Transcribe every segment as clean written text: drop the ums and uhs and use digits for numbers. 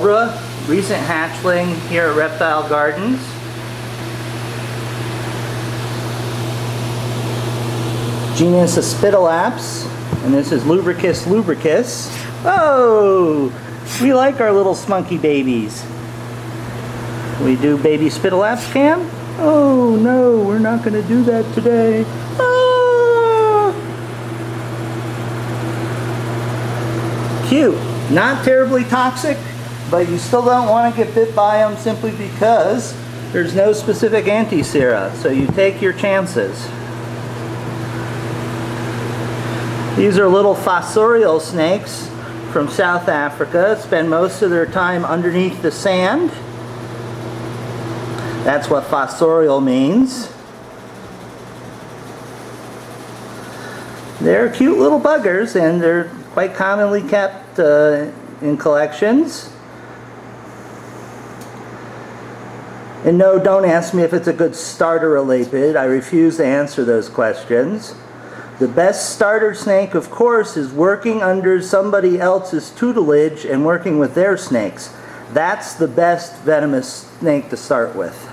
Recent hatchling here at Reptile Gardens. Genus Aspidolaps, and this is Lubricus lubricus. Oh, we like our little spunky babies. We do baby Spidolaps cam? Oh no, we're not going to do that today. Ah! Cute. Not terribly toxic, but you still don't want to get bit by them simply because there's no specific anti-sera, so you take your chances. These are little fossorial snakes from South Africa. Spend most of their time underneath the sand. That's what fossorial means. They're cute little buggers, and they're quite commonly kept in collections. And no, don't ask me if it's a good starter elapid. I refuse to answer those questions. The best starter snake, of course, is working under somebody else's tutelage and working with their snakes. That's the best venomous snake to start with.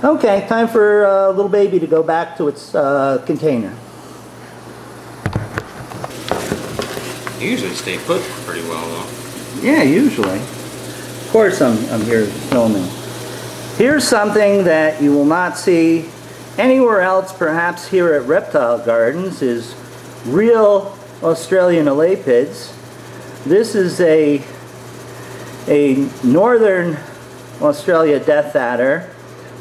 Okay, time for little baby to go back to its container. You usually stay put pretty well, though. Yeah, usually. Of course I'm here filming. Here's something that you will not see anywhere else, perhaps here at Reptile Gardens, is real Australian elapids. This is a northern Australia death adder.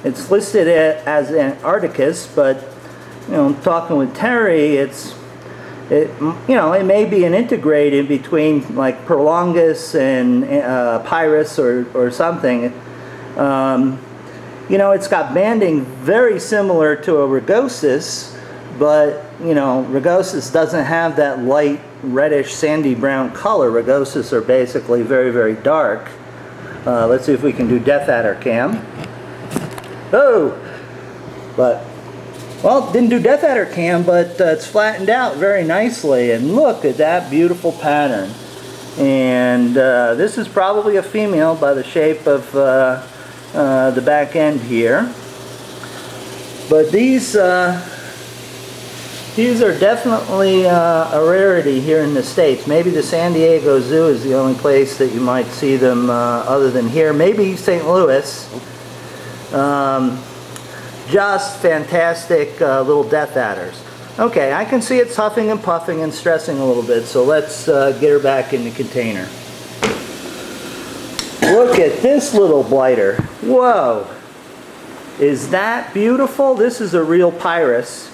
It's listed as Antarcticus, but you know, I'm talking with Terry, it may be an integrated between like Prolongus and Pyrus or something. You know, it's got banding very similar to a Rugosus, but you know, Rugosus doesn't have that light reddish sandy brown color. Rugosus are basically very, very dark. Let's see if we can do death adder cam. Oh, but well, didn't do death adder cam, but it's flattened out very nicely, and look at that beautiful pattern. And this is probably a female by the shape of the back end here. But these are definitely a rarity here in the States. Maybe the San Diego Zoo is the only place that you might see them other than here. Maybe St. Louis. Just fantastic little death adders. Okay, I can see it's huffing and puffing and stressing a little bit, so let's get her back in the container. Look at this little blighter. Whoa! Is that beautiful? This is a real Pyrus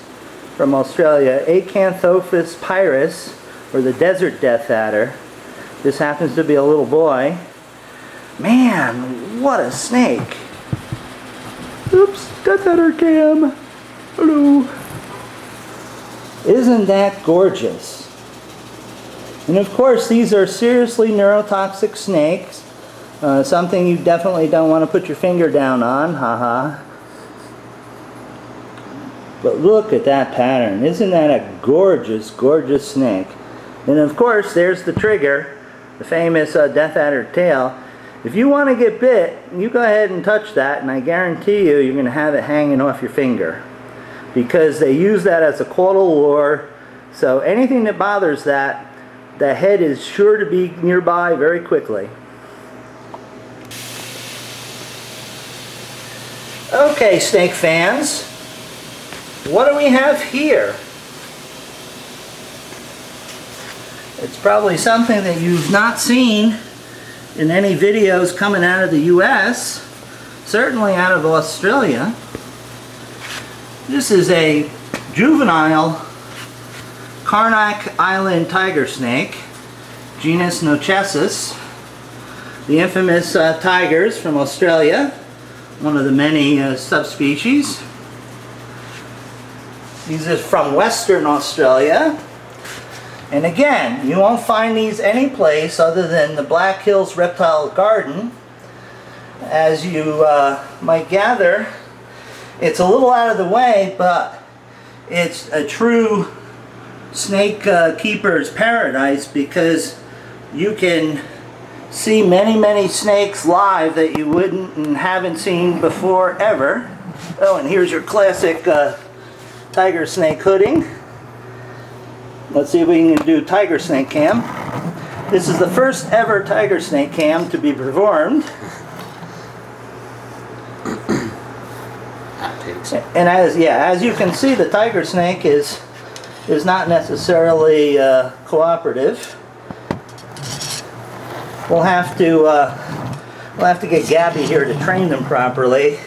from Australia. Acanthopus pyrus, or the desert death adder. This happens to be a little boy. Man, what a snake! Oops, death adder cam. Hello. Isn't that gorgeous? And of course, these are seriously neurotoxic snakes. Something you definitely don't want to put your finger down on, haha. But look at that pattern. Isn't that a gorgeous, gorgeous snake? And of course, there's the trigger, the famous death adder tail. If you want to get bit, you go ahead and touch that, and I guarantee you, you're going to have it hanging off your finger. Because they use that as a caudal lure. So anything that bothers that, the head is sure to be nearby very quickly. Okay, snake fans, what do we have here? It's probably something that you've not seen in any videos coming out of the US, certainly out of Australia. This is a juvenile Karnak Island tiger snake, genus Nochesis. The infamous tigers from Australia, one of the many subspecies. These are from Western Australia. And again, you won't find these any place other than the Black Hills Reptile Garden. As you might gather, it's a little out of the way, but it's a true snake keeper's paradise, because you can see many snakes live that you wouldn't and haven't seen before ever. Oh, and here's your classic tiger snake hooding. Let's see if we can do tiger snake cam. This is the first ever tiger snake cam to be performed. And as you can see, the tiger snake is not necessarily cooperative. We'll have to get Gabby here to train them properly.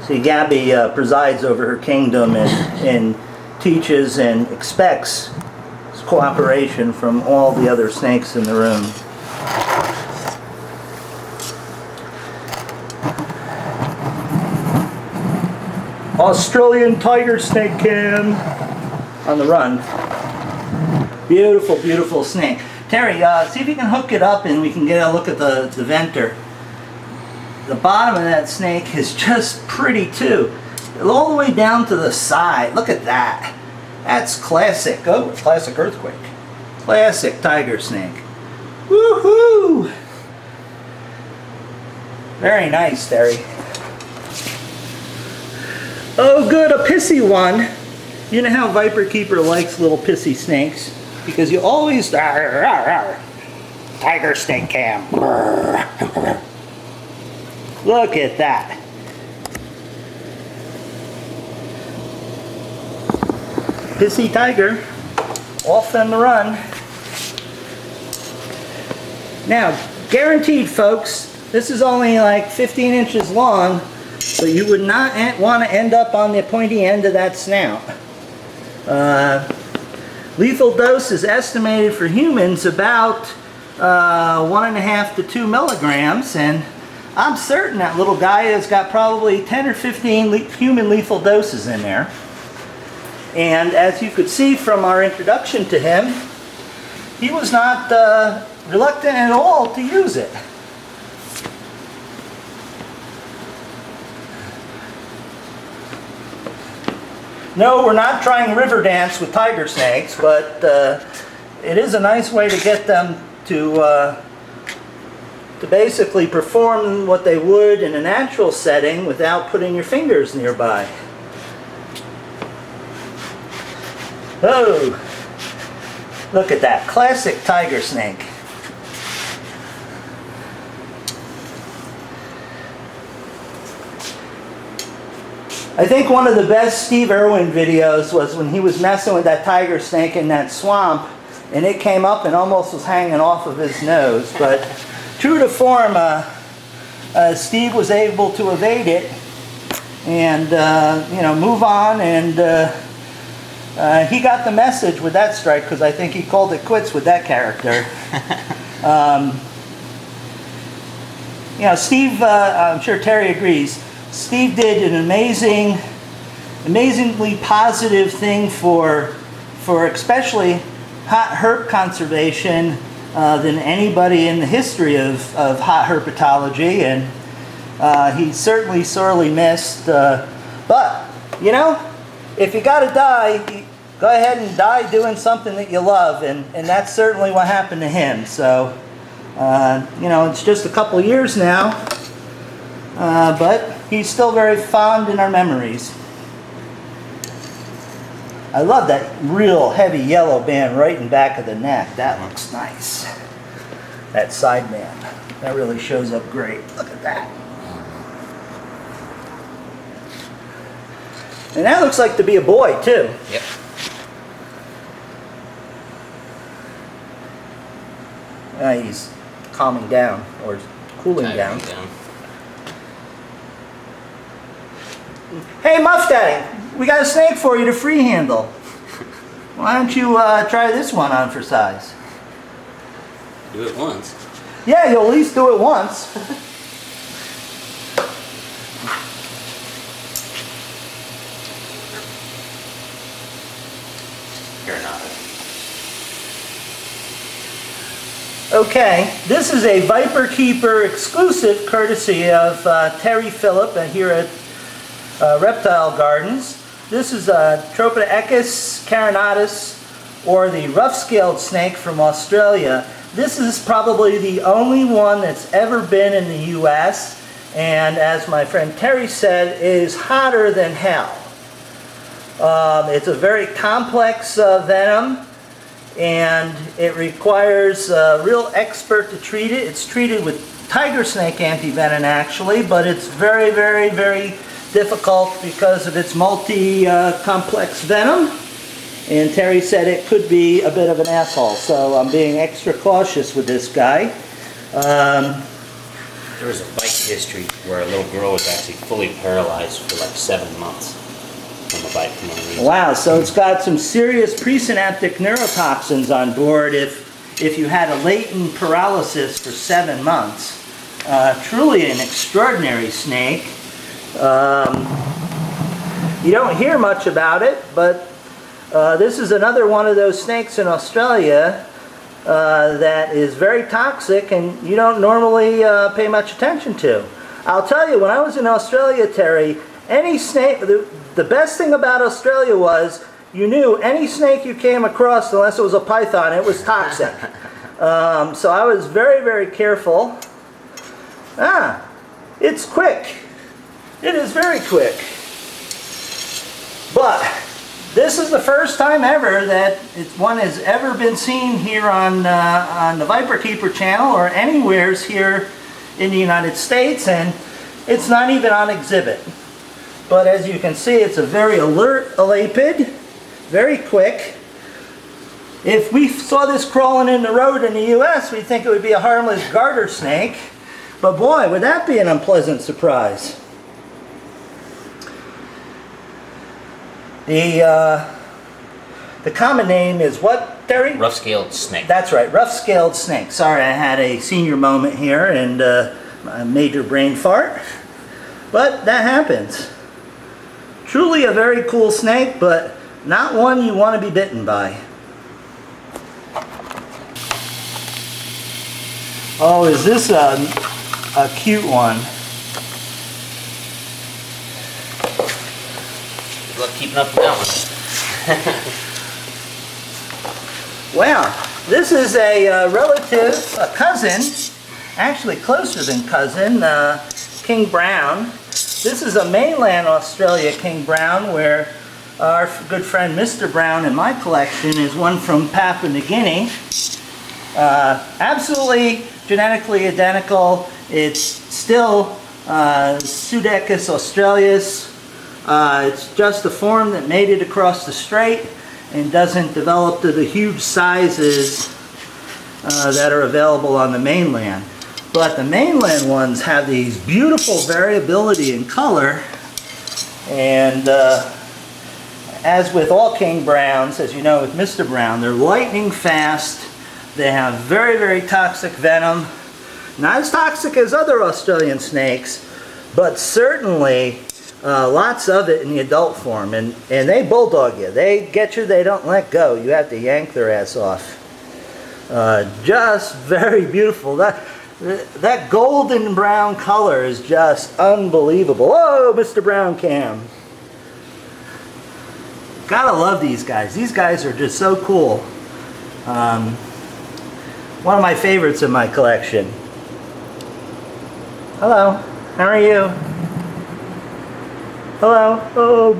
See, Gabby presides over her kingdom and teaches and expects cooperation from all the other snakes in the room. Australian tiger snake cam on the run. Beautiful, beautiful snake. Terry, see if you can hook it up and we can get a look at the venter. The bottom of that snake is just pretty too. All the way down to the side. Look at that. That's classic. Oh, classic earthquake. Classic tiger snake. Woohoo! Very nice, Terry. Oh good, a pissy one. You know how Viperkeeper likes little pissy snakes? Because you always... Tiger snake cam. Look at that. Pissy tiger. Off on the run. Now, guaranteed folks, this is only like 15 inches long, so you would not want to end up on the pointy end of that snout. Lethal dose is estimated for humans about 1.5 to 2 milligrams, and I'm certain that little guy has got probably 10 or 15 human lethal doses in there. And as you could see from our introduction to him, he was not reluctant at all to use it. No, we're not trying river dance with tiger snakes, but it is a nice way to get them to basically perform what they would in a natural setting without putting your fingers nearby. Oh, look at that classic tiger snake. I think one of the best Steve Irwin videos was when he was messing with that tiger snake in that swamp, and it came up and almost was hanging off of his nose. But true to form, Steve was able to evade it and move on, and he got the message with that strike, because I think he called it quits with that character. Steve, I'm sure Terry agrees, Steve did an amazingly positive thing for especially hot herp conservation than anybody in the history of hot herpetology, and he's certainly sorely missed. But, if you gotta die, go ahead and die doing something that you love, and that's certainly what happened to him. So, it's just a couple years now, but he's still very fond in our memories. I love that real heavy yellow band right in back of the neck. That looks nice. That side band. That really shows up great. Look at that. And that looks like to be a boy, too. Yep. He's calming down, or cooling down. Hey, Muff Daddy, we got a snake for you to free handle. Why don't you try this one on for size? Do it once. Yeah, you'll at least do it once. You're not. Okay, this is a Viperkeeper exclusive courtesy of Terry Phillip here at Reptile Gardens. This is Tropidechis carinatus or the rough-scaled snake from Australia. This is probably the only one that's ever been in the U.S., and as my friend Terry said, it is hotter than hell. It's a very complex venom, and it requires a real expert to treat it. It's treated with tiger snake antivenom actually, but it's very, very, very difficult because of its multi-complex venom. And Terry said it could be a bit of an asshole, so I'm being extra cautious with this guy. There was a bite history where a little girl was actually fully paralyzed for like 7 months from a bite from one of these. Wow, so it's got some serious presynaptic neurotoxins on board if you had a latent paralysis for 7 months. Truly an extraordinary snake. You don't hear much about it, but this is another one of those snakes in Australia that is very toxic and you don't normally pay much attention to. I'll tell you, when I was in Australia, Terry, any snake, the best thing about Australia was you knew any snake you came across, unless it was a python, it was toxic. So I was very, very careful. It's quick. It is very quick. But this is the first time ever that one has ever been seen here on the Viperkeeper channel or anywheres here in the United States, and it's not even on exhibit. But as you can see, it's a very alert elapid, very quick. If we saw this crawling in the road in the US, we'd think it would be a harmless garter snake. But boy, would that be an unpleasant surprise. The common name is what, Terry? Rough-scaled snake. That's right, rough-scaled snake. Sorry, I had a senior moment here and a major brain fart. But that happens. Truly a very cool snake, but not one you want to be bitten by. Oh, is this a cute one? Good luck keeping up with that one. Wow, this is a relative, a cousin, actually closer than cousin, King Brown. This is a mainland Australia King Brown, where our good friend Mr. Brown in my collection is one from Papua New Guinea. Absolutely genetically identical. It's still Sudakis australis. It's just the form that made it across the strait and doesn't develop to the huge sizes that are available on the mainland. But the mainland ones have these beautiful variability in color, and as with all King Browns, as you know with Mr. Brown, they're lightning fast. They have very, very toxic venom. Not as toxic as other Australian snakes, but certainly lots of it in the adult form. And they bulldog you. They get you, they don't let go. You have to yank their ass off. Just very beautiful. That golden brown color is just unbelievable. Oh, Mr. Brown Cam. Gotta love these guys. These guys are just so cool. One of my favorites in my collection. Hello, how are you? Hello. Oh,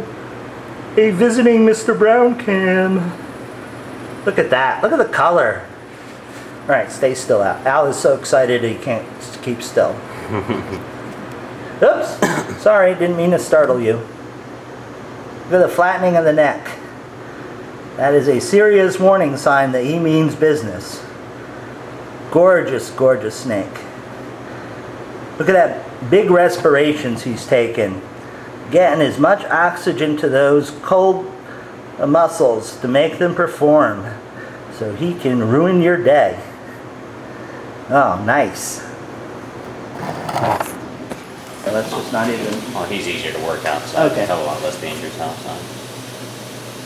a visiting Mr. Brown Cam. Look at that. Look at the color. All right, stay still, Al. Al is so excited he can't keep still. Oops. Sorry, didn't mean to startle you. Look at the flattening of the neck. That is a serious warning sign that he means business. Gorgeous, gorgeous snake. Look at that big respirations he's taken. Getting as much oxygen to those cold muscles to make them perform, so he can ruin your day. Oh, nice. So let's just not even... Well, he's easier to work out, so Okay. I can tell a lot less dangerous outside.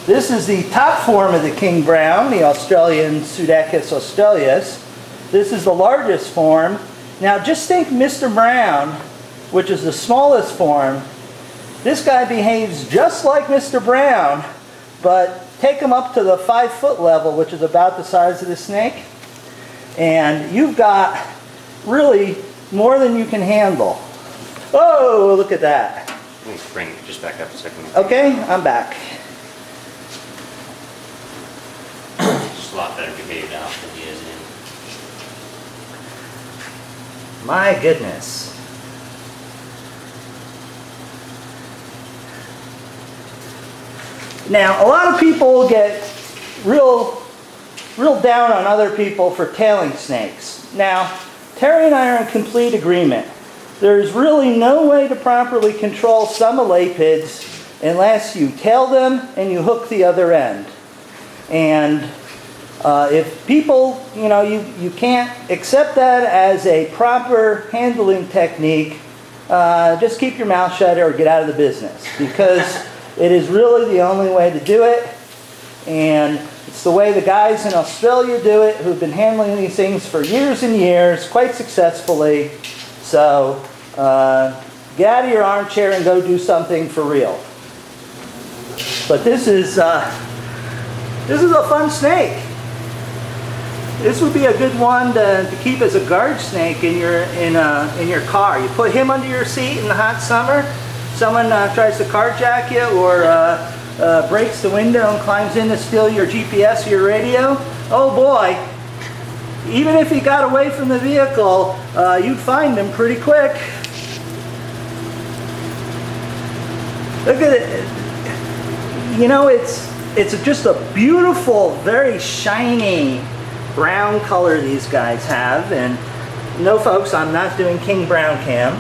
This is the top form of the King Brown, the Australian Sudakis australis. This is the largest form. Now just think Mr. Brown, which is the smallest form. This guy behaves just like Mr. Brown, but take them up to the 5-foot level, which is about the size of the snake, and you've got really more than you can handle. Oh, look at that. Let me bring it just back up a second. Okay, I'm back. It's a lot better behaved out than he is in. My goodness. Now, a lot of people get real down on other people for tailing snakes. Now, Terry and I are in complete agreement. There's really no way to properly control some elapids unless you tail them and you hook the other end. And if people, you can't accept that as a proper handling technique, just keep your mouth shut or get out of the business, because it is really the only way to do it, and it's the way the guys in Australia do it, who've been handling these things for years and years, quite successfully. So get out of your armchair and go do something for real. But this is a fun snake. This would be a good one to keep as a guard snake in your car. You put him under your seat in the hot summer. Someone tries to carjack you or breaks the window and climbs in to steal your GPS or your radio. Oh boy, even if he got away from the vehicle, you'd find him pretty quick. Look at it. It's just a beautiful, very shiny brown color these guys have. And no, folks, I'm not doing King Brown Cam.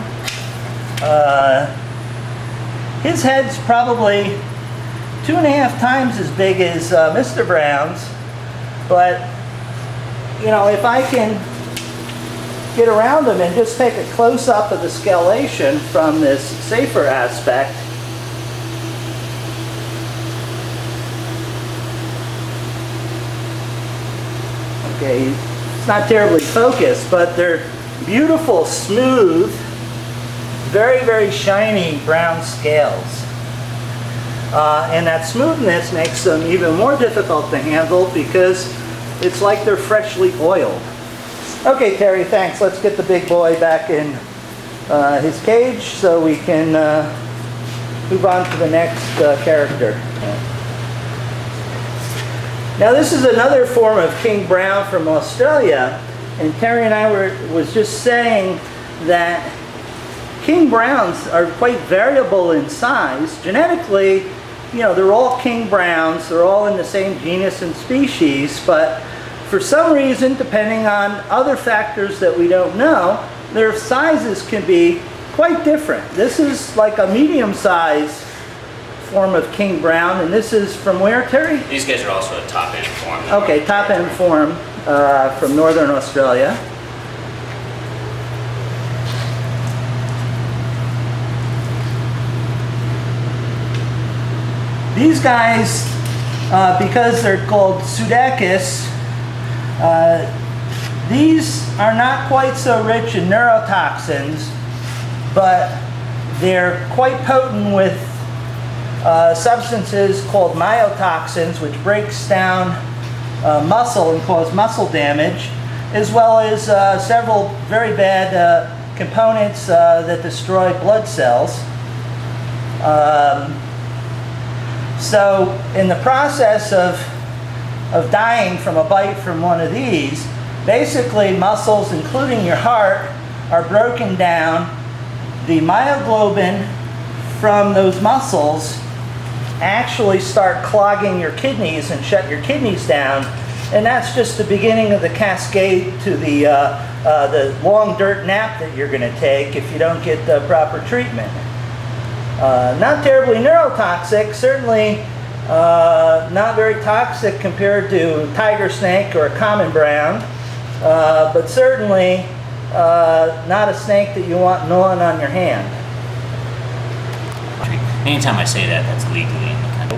His head's probably 2.5 times as big as Mr. Brown's, but if I can get around him and just take a close-up of the scalation from this safer aspect, okay, it's not terribly focused, but they're beautiful, smooth, very, very shiny brown scales. And that smoothness makes them even more difficult to handle because it's like they're freshly oiled. Okay, Terry, thanks. Let's get the big boy back in his cage so we can move on to the next character. Now, this is another form of King Brown from Australia, and Terry and I was just saying that King Browns are quite variable in size. Genetically, they're all King Browns. They're all in the same genus and species, but for some reason, depending on other factors that we don't know, their sizes can be quite different. This is like a medium-sized form of King Brown, and this is from where, Terry? These guys are also a top-end form. Okay, top-end form from Northern Australia. These guys, because they're called Sudakis, these are not quite so rich in neurotoxins, but they're quite potent with substances called myotoxins, which breaks down muscle and cause muscle damage, as well as several very bad components that destroy blood cells. So in the process of dying from a bite from one of these, basically muscles, including your heart, are broken down. The myoglobin from those muscles actually start clogging your kidneys and shut your kidneys down, and that's just the beginning of the cascade to the long dirt nap that you're going to take if you don't get the proper treatment. Not terribly neurotoxic, certainly not very toxic compared to tiger snake or a common brown, but certainly not a snake that you want gnawing on your hand. Anytime I say that, that's legally in the country.